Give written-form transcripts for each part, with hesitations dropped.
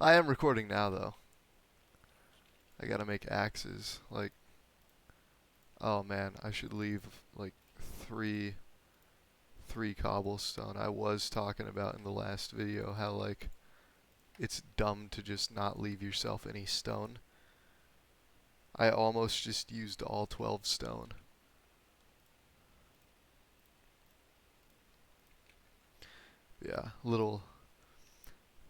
I am recording now though. I gotta make axes. Like, oh man, I should leave like three three cobblestone. I was talking about in the last video how like it's dumb to just not leave yourself any stone. I almost just used all 12 stone. Yeah, little.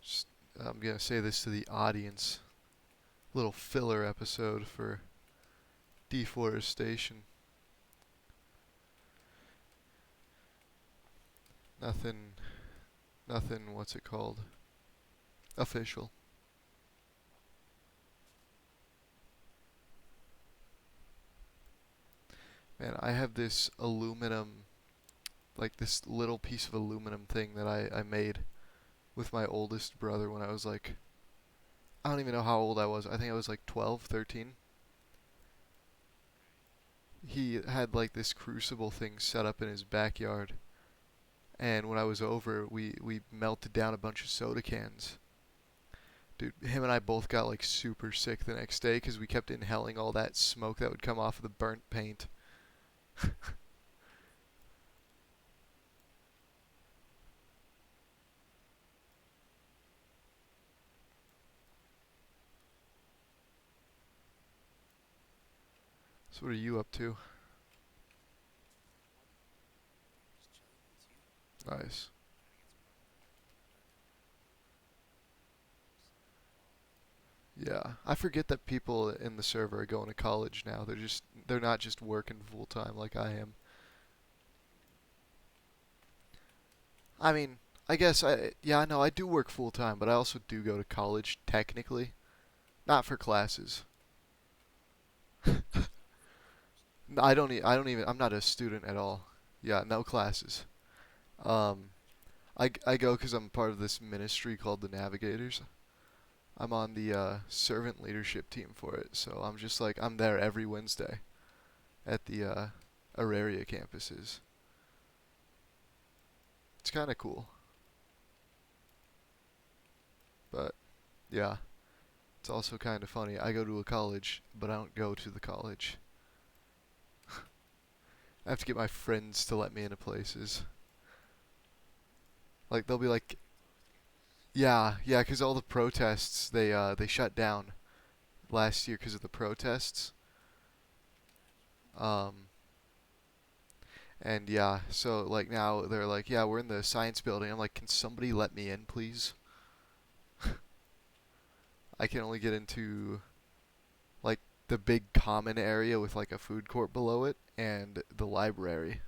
Just, I'm gonna say this to the audience. Little filler episode for deforestation. Nothing. Nothing. What's it called? Official. Man, I have this aluminum, like this little piece of aluminum thing that I made with my oldest brother when I was like, I don't even know how old I was. I think I was like 12, 13. He had like this crucible thing set up in his backyard. And when I was over, we melted down a bunch of soda cans. Dude, him and I both got like super sick the next day because we kept inhaling all that smoke that would come off of the burnt paint. So what are you up to? Nice. Yeah, I forget that people in the server are going to college now. They're not just working full time like I am. I mean, I guess yeah, no, I do work full time, but I also do go to college technically, not for classes. I don't even I'm not a student at all. Yeah, no classes. Um I go cuz I'm part of this ministry called the Navigators. I'm on the servant leadership team for it. So I'm just like I'm there every Wednesday at the Auraria campuses. It's kind of cool. But yeah, it's also kind of funny. I go to a college, but I don't go to the college. I have to get my friends to let me into places. Like they'll be like, yeah, yeah, 'cause all the protests they shut down last year 'cause of the protests. Um, and yeah, so like now they're like, yeah, we're in the science building. I'm like, can somebody let me in, please? I can only get into like the big common area with like a food court below it and the library.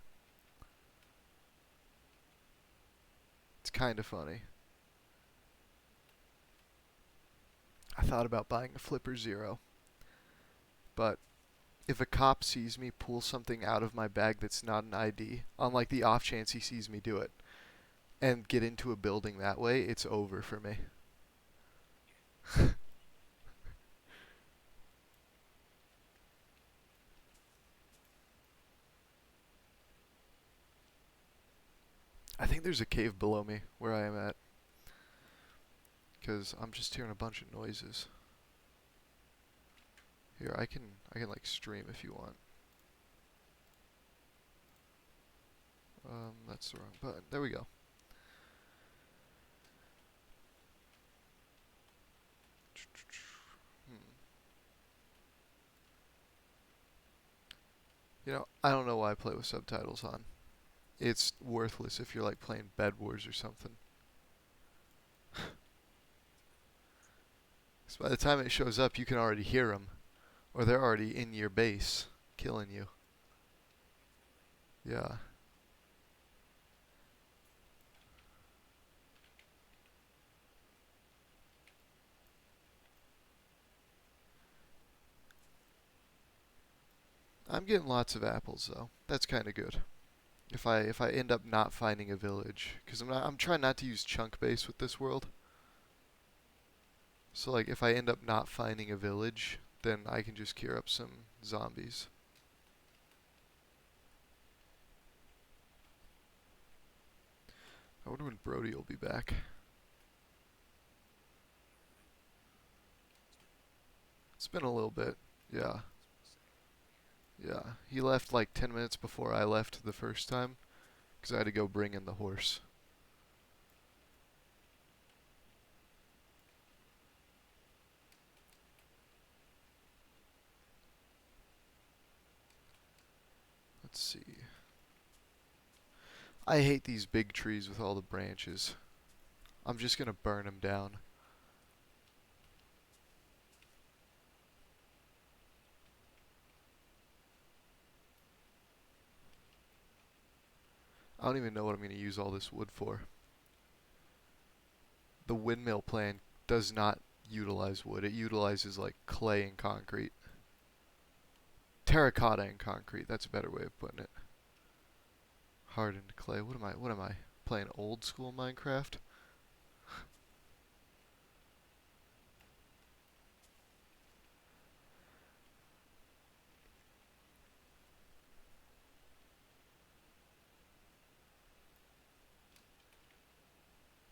It's kind of funny. I thought about buying a Flipper Zero, but if a cop sees me pull something out of my bag that's not an ID, on like the off chance he sees me do it, and get into a building that way, it's over for me. I think there's a cave below me where I am at, because I'm just hearing a bunch of noises. Here, I can like stream if you want. That's the wrong button. There we go. Hmm. You know, I don't know why I play with subtitles on. It's worthless if you're like playing Bed Wars or something. So by the time it shows up, you can already hear them, or they're already in your base, killing you. Yeah. I'm getting lots of apples though. That's kind of good. If I end up not finding a village, because I'm trying not to use chunk base with this world. So like if I end up not finding a village, then I can just cure up some zombies. I wonder when Brody will be back. It's been a little bit. Yeah. Yeah. He left like 10 minutes before I left the first time because I had to go bring in the horse. Let's see. I hate these big trees with all the branches. I'm just gonna burn them down. I don't even know what I'm gonna use all this wood for. The windmill plan does not utilize wood. It utilizes like clay and concrete. Terracotta and concrete. That's a better way of putting it. Hardened clay. What am I? Playing old school Minecraft?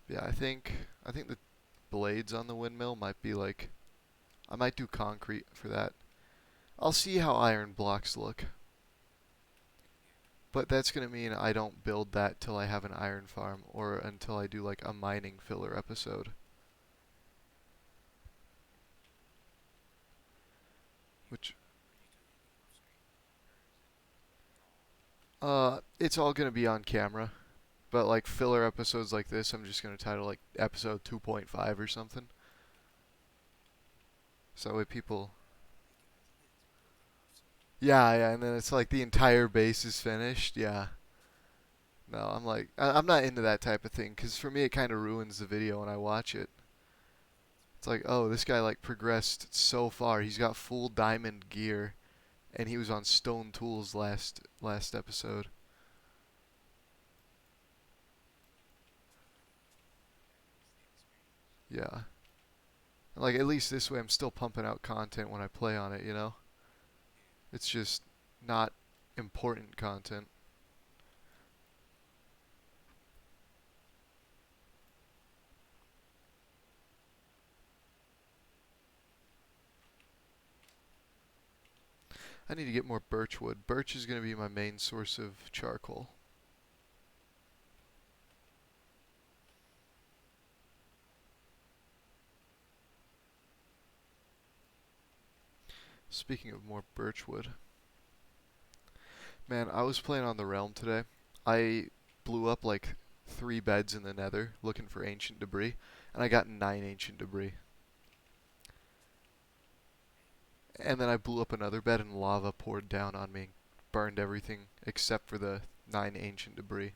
Yeah, I think the blades on the windmill might be like I might do concrete for that. I'll see how iron blocks look. But that's gonna mean I don't build that till I have an iron farm or until I do like a mining filler episode. Which it's all gonna be on camera. But like filler episodes like this, I'm just gonna title like episode 2.5 or something. So that way people. Yeah, yeah, and then it's like the entire base is finished. Yeah. No, I'm like I'm not into that type of thing because for me it kind of ruins the video when I watch it. It's like, oh, this guy like progressed so far. He's got full diamond gear, and he was on stone tools last episode. Yeah. Like at least this way I'm still pumping out content when I play on it, you know? It's just not important content. I need to get more birch wood. Birch is going to be my main source of charcoal. Speaking of more birch wood, man, I was playing on the realm today. I blew up like 3 beds in the nether looking for ancient debris, and I got 9 ancient debris. And then I blew up another bed and lava poured down on me and burned everything except for the 9 ancient debris.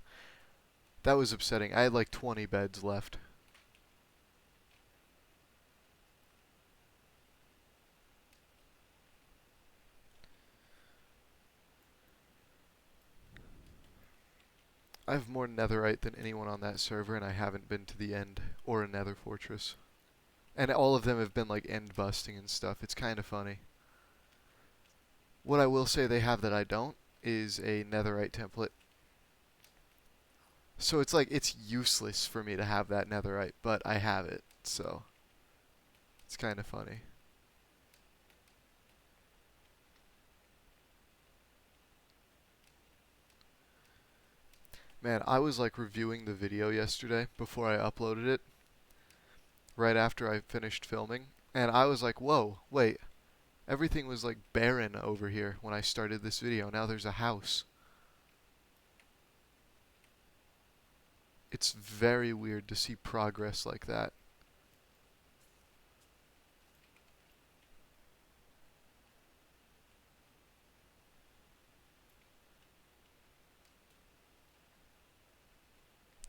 That was upsetting. I had like 20 beds left. I have more netherite than anyone on that server, and I haven't been to the end or a nether fortress. And all of them have been like end busting and stuff. It's kind of funny. What I will say they have that I don't is a netherite template. So it's like it's useless for me to have that netherite, but I have it. So it's kind of funny. Man, I was like reviewing the video yesterday before I uploaded it, right after I finished filming, and I was like, whoa, wait, everything was like barren over here when I started this video. Now there's a house. It's very weird to see progress like that.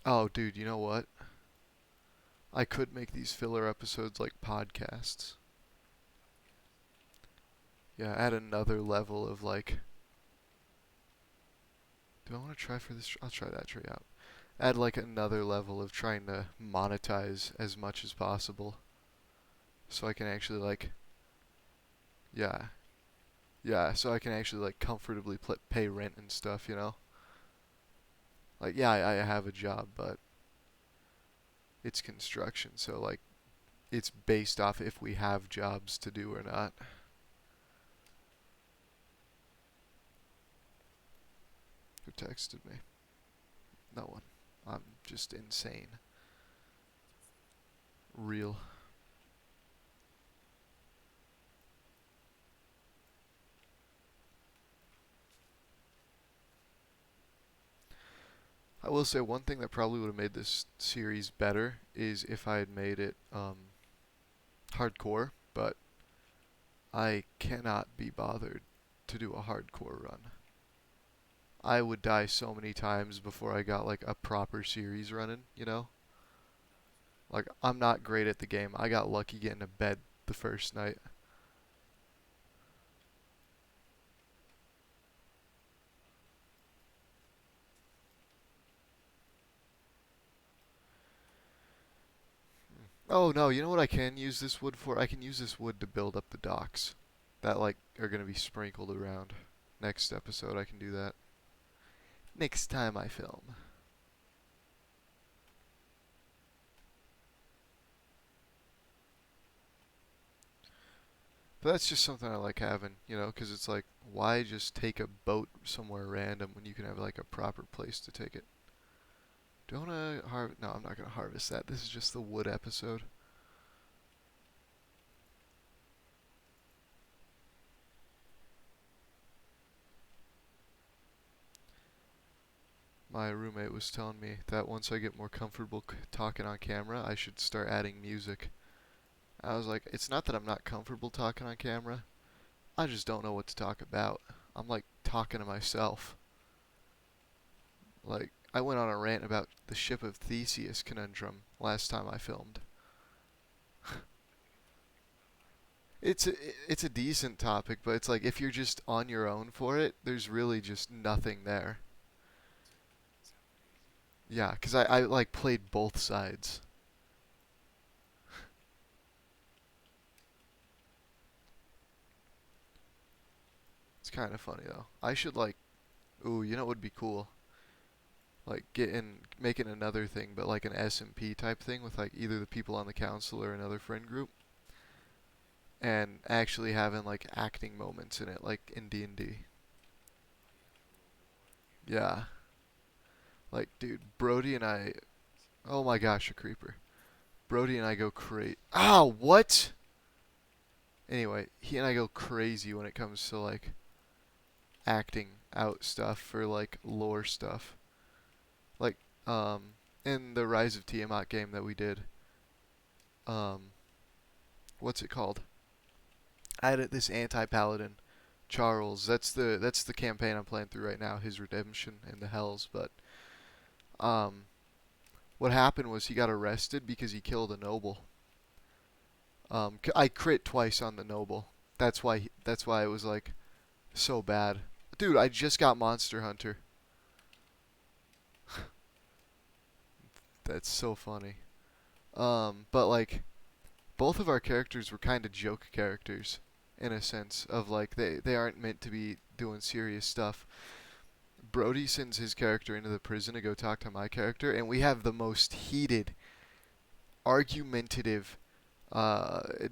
Oh, dude, you know what? I could make these filler episodes like podcasts. Yeah, add another level of like. Do I want to try for this? I'll try that tree out. Add like another level of trying to monetize as much as possible. So I can actually like. Yeah. Yeah, so I can actually like comfortably pay rent and stuff, you know? Like, yeah, I have a job, but it's construction, so like it's based off if we have jobs to do or not. Who texted me? No one. I'm just insane. Real. I will say one thing that probably would have made this series better is if I had made it hardcore, but I cannot be bothered to do a hardcore run. I would die so many times before I got like a proper series running, you know? Like I'm not great at the game. I got lucky getting to bed the first night. Oh no, you know what I can use this wood for? I can use this wood to build up the docks that like are gonna be sprinkled around. Next episode I can do that. Next time I film. But that's just something I like having, you know, because it's like, why just take a boat somewhere random when you can have like a proper place to take it? Do I want to harvest? No, I'm not going to harvest that. This is just the wood episode. My roommate was telling me that once I get more comfortable talking on camera, I should start adding music. I was like, it's not that I'm not comfortable talking on camera. I just don't know what to talk about. I'm like talking to myself. Like, I went on a rant about the ship of Theseus conundrum last time I filmed. It's a, it's a decent topic, but it's like if you're just on your own for it, there's really just nothing there. Yeah, 'cause I like played both sides. It's kind of funny though. I should like, ooh, you know what would be cool? Like making another thing, but like an SMP type thing with like either the people on the council or another friend group, and actually having like acting moments in it, like in D&D. Yeah, like dude, Brody and I. Oh my gosh, a creeper. Brody and I go crazy. Ah, what? Anyway, he and I go crazy when it comes to like acting out stuff for like lore stuff. Like in the Rise of Tiamat game that we did, um what's it called? I had this anti-paladin, Charles. That's the campaign I'm playing through right now, his redemption in the Hells, but um what happened was he got arrested because he killed a noble. I crit twice on the noble. That's why it was like so bad. Dude, I just got Monster Hunter. That's so funny. But like both of our characters were kind of joke characters in a sense of like they aren't meant to be doing serious stuff. Brody sends his character into the prison to go talk to my character, and we have the most heated, argumentative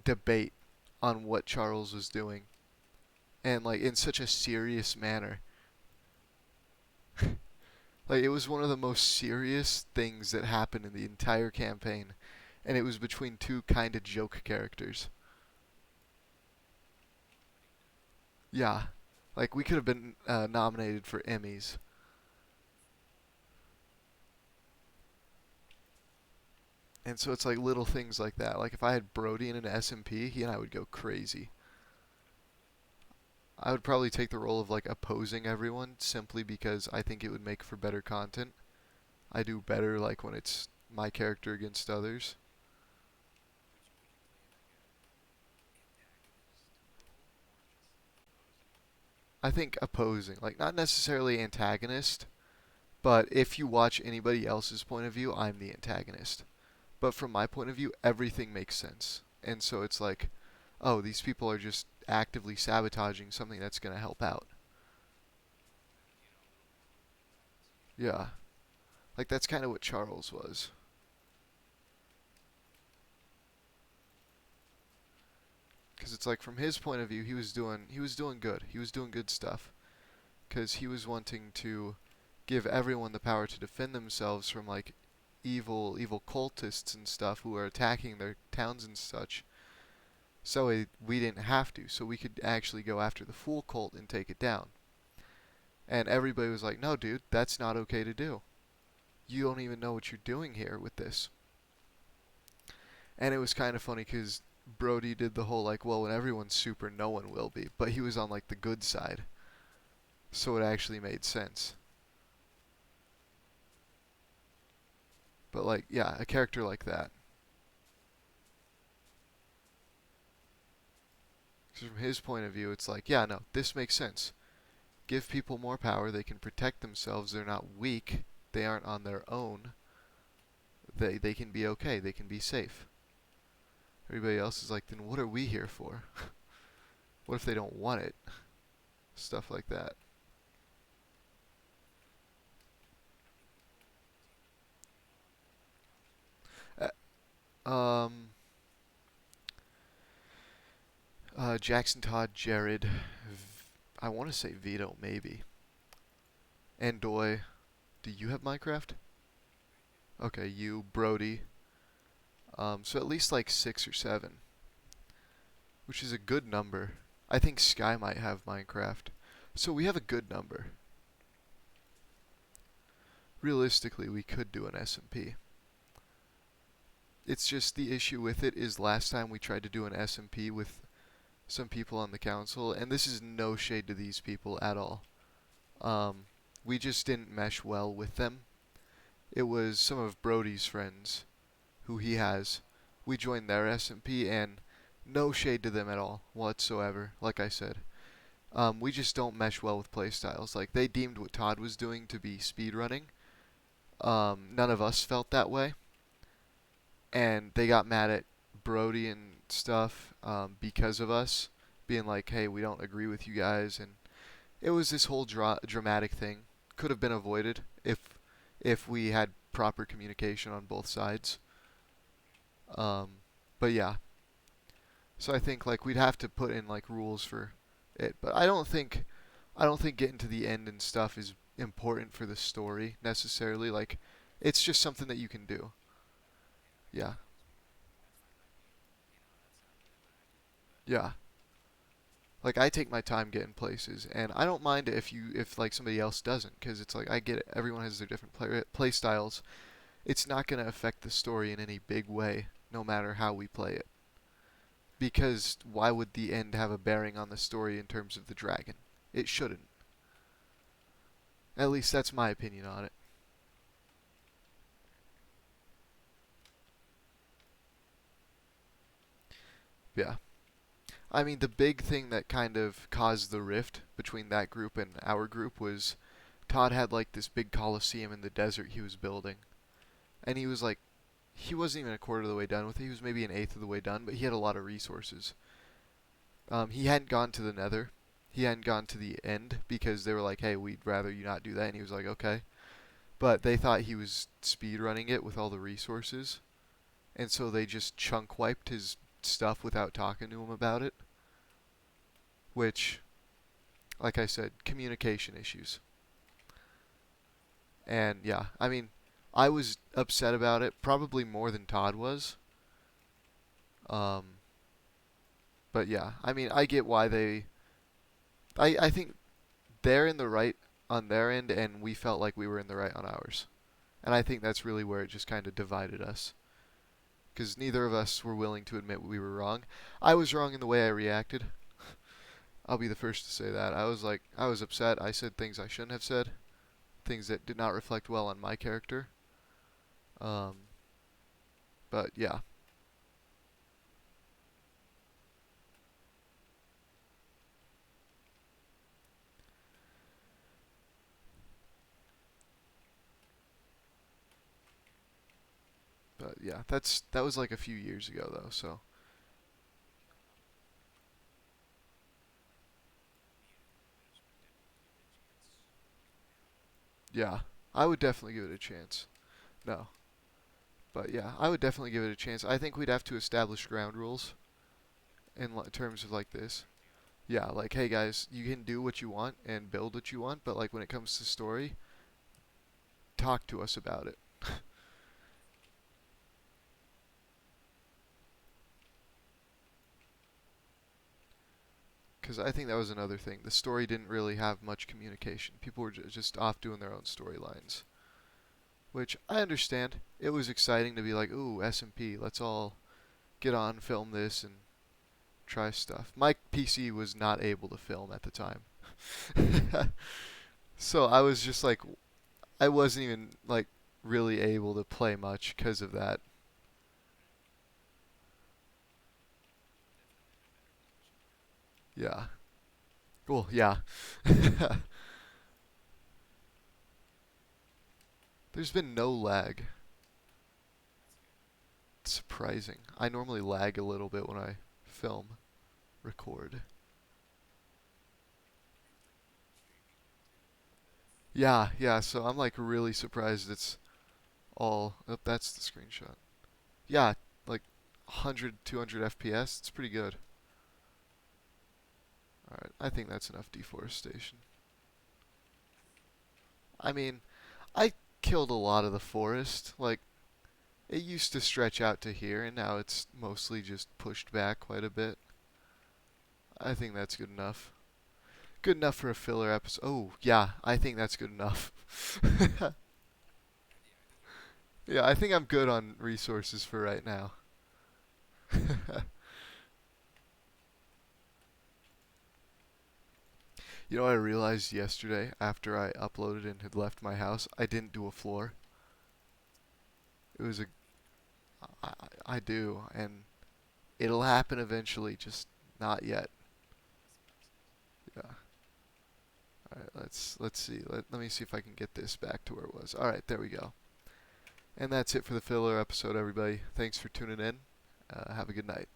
debate on what Charles was doing, and like in such a serious manner. Like it was one of the most serious things that happened in the entire campaign, and it was between two kind of joke characters. Yeah, like we could have been nominated for Emmys. And so it's like little things like that. Like if I had Brody in an SMP, he and I would go crazy. I would probably take the role of like opposing everyone simply because I think it would make for better content. I do better like when it's my character against others. I think opposing, like not necessarily antagonist, but if you watch anybody else's point of view, I'm the antagonist. But from my point of view, everything makes sense. And so it's like, oh, these people are just actively sabotaging something that's going to help out. Yeah. Like that's kind of what Charles was. Because it's like from his point of view, he was doing good. He was doing good stuff. Because he was wanting to give everyone the power to defend themselves from like evil cultists and stuff who are attacking their towns and such. So we didn't have to. So we could actually go after the Fool cult and take it down. And everybody was like, "No, dude, that's not okay to do. You don't even know what you're doing here with this." And it was kind of funny because Brody did the whole like, "Well, when everyone's super, no one will be," but he was on like the good side, so it actually made sense. But like, yeah, a character like that. Because from his point of view, it's like, yeah, no, this makes sense. Give people more power, they can protect themselves, they're not weak, they aren't on their own. They can be okay, they can be safe. Everybody else is like, then what are we here for? What if they don't want it? Stuff like that. Um, Jackson, Todd, Jared, I want to say Vito, maybe. And Doy. Do you have Minecraft? Okay, you, Brody. So at least like 6 or 7, which is a good number. I think Sky might have Minecraft. So we have a good number. Realistically, we could do an SMP. It's just the issue with it is last time we tried to do an SMP with some people on the council, and this is no shade to these people at all. Um, we just didn't mesh well with them. It was some of Brody's friends who he has. We joined their SMP, and no shade to them at all whatsoever. Like I said, we just don't mesh well with playstyles. Like they deemed what Todd was doing to be speedrunning. None of us felt that way, and they got mad at Brody and stuff because of us being like, "Hey, we don't agree with you guys," and it was this whole dramatic thing. Could have been avoided if we had proper communication on both sides. Um, but yeah, so I think like we'd have to put in like rules for it. But I don't think getting to the end and stuff is important for the story necessarily. Like it's just something that you can do. Yeah. Yeah. Like I take my time getting places, and I don't mind if like somebody else doesn't, because it's like I get it. Everyone has their different play styles. It's not gonna affect the story in any big way, no matter how we play it. Because why would the end have a bearing on the story in terms of the dragon? It shouldn't. At least that's my opinion on it. Yeah. I mean, the big thing that kind of caused the rift between that group and our group was Todd had like this big coliseum in the desert he was building, and he wasn't even a quarter of the way done with it. He was maybe an eighth of the way done, but he had a lot of resources. He hadn't gone to the Nether. He hadn't gone to the end because they were like, "Hey, we'd rather you not do that," and he was like, "Okay." But they thought he was speed running it with all the resources, and so they just chunk wiped his stuff without talking to him about it. Which, like I said, communication issues. And yeah, I mean, I was upset about it, probably more than Todd was. Um, but yeah, I mean, I get why they. I think they're in the right on their end, and we felt like we were in the right on ours. And I think that's really where it just kind of divided us. Because neither of us were willing to admit we were wrong. I was wrong in the way I reacted. I'll be the first to say that. I was upset. I said things I shouldn't have said, things that did not reflect well on my character. Um, but yeah, but yeah, that was like a few years ago though. So yeah, I would definitely give it a chance. No, but yeah, I would definitely give it a chance. I think we'd have to establish ground rules in terms of like this. Yeah, like hey guys, you can do what you want and build what you want, but like when it comes to story, talk to us about it. Because I think that was another thing. The story didn't really have much communication. People were just off doing their own storylines, which I understand. It was exciting to be like, ooh, SMP, let's all get on, film this, and try stuff. My PC was not able to film at the time. So I was just like, I wasn't even like really able to play much because of that. Yeah. Well, yeah. There's been no lag. It's surprising. I normally lag a little bit when I film, record. Yeah, yeah, so I'm like really surprised it's all. Oh, that's the screenshot. Yeah, like 100, 200 FPS. It's pretty good. Alright, I think that's enough deforestation. I mean, I killed a lot of the forest. Like, it used to stretch out to here, and now it's mostly just pushed back quite a bit. I think that's good enough. Good enough for a filler episode. Oh, yeah, I think that's good enough. Yeah, I think I'm good on resources for right now. You know, I realized yesterday after I uploaded and had left my house, I didn't do a floor. It was a. I do, and it'll happen eventually, just not yet. Yeah. All right, let's see. Let me see if I can get this back to where it was. All right, there we go. And that's it for the filler episode, everybody. Thanks for tuning in. Have a good night.